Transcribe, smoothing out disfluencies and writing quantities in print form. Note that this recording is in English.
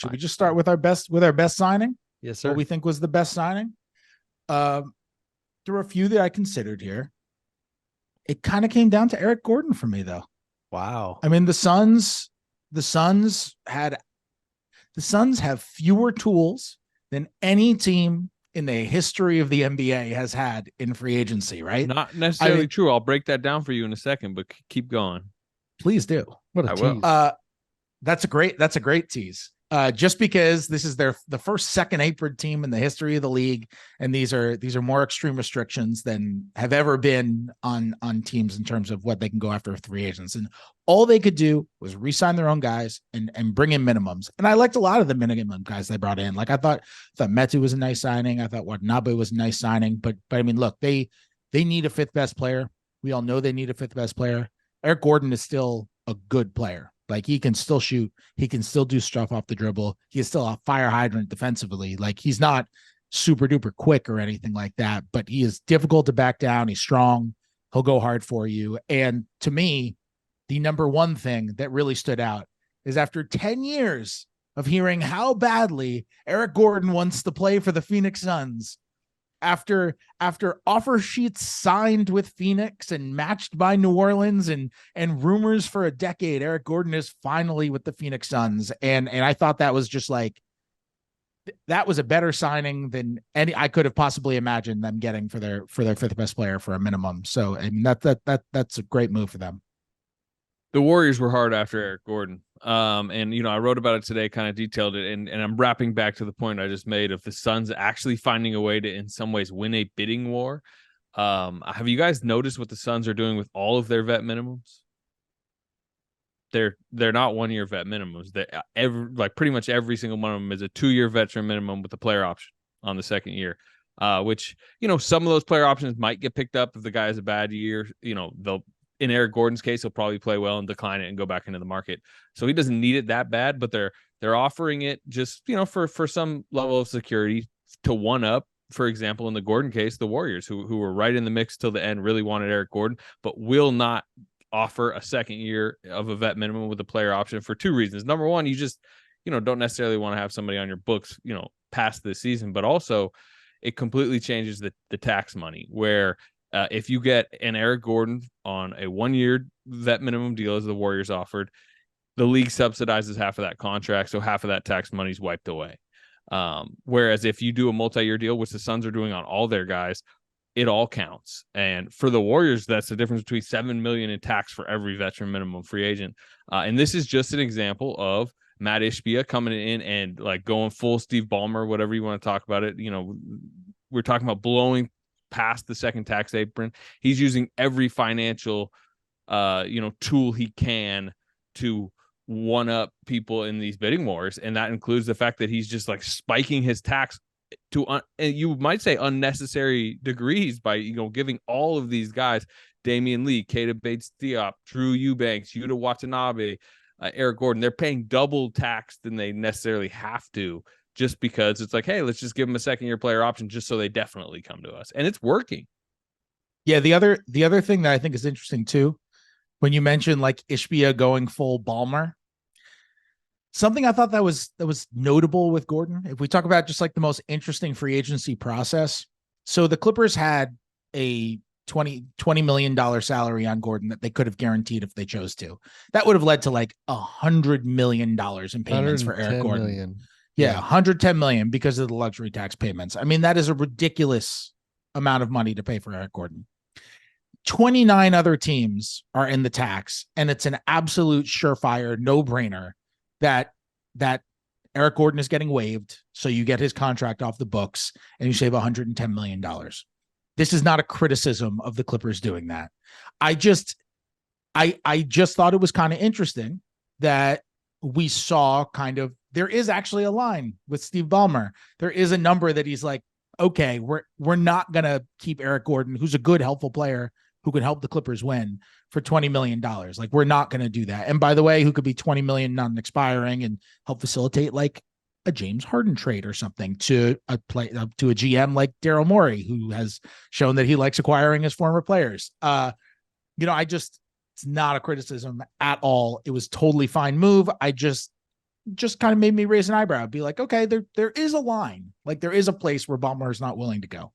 Should we just start with our best signing? Yes, sir. What we think was the best signing? There were a few that I considered here. It kind of came down to Eric Gordon for me, though. Wow. I mean, the Suns have fewer tools than any team in the history of the NBA has had in free agency, right? Not necessarily true. I'll break that down for you in a second, but keep going. Please do. What a I will. tease. That's a great tease. Just because this is the first second apron team in the history of the league, and these are more extreme restrictions than have ever been on teams in terms of what they can go after with free agents. And all they could do was re-sign their own guys and bring in minimums. And I liked a lot of the minimum guys they brought in. Like I thought Metu was a nice signing. I thought Watanabe was a nice signing. But I mean, look, they need a fifth best player. We all know they need a fifth best player. Eric Gordon is still a good player. Like he can still shoot. He can still do stuff off the dribble. He is still a fire hydrant defensively. Like he's not super duper quick or anything like that, but he is difficult to back down. He's strong. He'll go hard for you. And to me, the number one thing that really stood out is after 10 years of hearing how badly Eric Gordon wants to play for the Phoenix Suns, after offer sheets signed with Phoenix and matched by New Orleans and rumors for a decade, Eric Gordon is finally with the Phoenix Suns. And I thought that was just like, that was a better signing than any I could have possibly imagined them getting for their fifth best player for a minimum. So I mean, that's a great move for them. The Warriors were hard after Eric Gordon. And I wrote about it today, kind of detailed it, and I'm wrapping back to the point I just made of the Suns actually finding a way to, in some ways, win a bidding war. Have you guys noticed what the Suns are doing with all of their vet minimums? They're not 1 year vet minimums. Pretty much every single one of them is a 2-year veteran minimum with a player option on the second year. Which some of those player options might get picked up if the guy has a bad year. They'll. In Eric Gordon's case, he'll probably play well and decline it and go back into the market. So he doesn't need it that bad, but they're offering it just, for some level of security to one up. For example, in the Gordon case, the Warriors, who were right in the mix till the end, really wanted Eric Gordon, but will not offer a second year of a vet minimum with a player option for two reasons. Number one, you just, don't necessarily want to have somebody on your books, past this season, but also it completely changes the tax money where, if you get an Eric Gordon on a 1 year vet minimum deal as the Warriors offered, the league subsidizes half of that contract. So half of that tax money is wiped away. Whereas if you do a multi-year deal, which the Suns are doing on all their guys, it all counts. And for the Warriors, that's the difference between $7 million in tax for every veteran minimum free agent. And this is just an example of Matt Ishbia coming in and like going full Steve Ballmer, whatever you want to talk about it. We're talking about blowing past the second tax apron. He's using every financial tool he can to one up people in these bidding wars, and that includes the fact that he's just like spiking his tax to you might say unnecessary degrees by giving all of these guys, Damian Lee, Keita Bates-Diop, Drew Eubanks, Yuta Watanabe, Eric Gordon, they're paying double tax than they necessarily have to, just because it's like, hey, let's just give them a second-year player option just so they definitely come to us. And it's working. Yeah, the other thing that I think is interesting, too, when you mentioned, like, Ishbia going full Ballmer, something I thought that was notable with Gordon, if we talk about just, like, the most interesting free agency process. So the Clippers had a $20 million salary on Gordon that they could have guaranteed if they chose to. That would have led to, like, $100 million in payments for Eric Gordon. Million. Yeah, 110 million because of the luxury tax payments. I mean, that is a ridiculous amount of money to pay for Eric Gordon. 29 other teams are in the tax, and it's an absolute surefire no-brainer that Eric Gordon is getting waived, so you get his contract off the books and you save $110 million. This is not a criticism of the Clippers doing that. I just thought it was kind of interesting that we saw kind of, there is actually a line with Steve Ballmer. There is a number that he's like, okay, we're not going to keep Eric Gordon, who's a good, helpful player who could help the Clippers win, for $20 million. Like, we're not going to do that. And by the way, who could be $20 million non-expiring and help facilitate like a James Harden trade or something to a GM like Daryl Morey, who has shown that he likes acquiring his former players. It's not a criticism at all. It was totally fine move. I just just kind of made me raise an eyebrow, be like, okay, there is a line, like there is a place where Ballmer's not willing to go.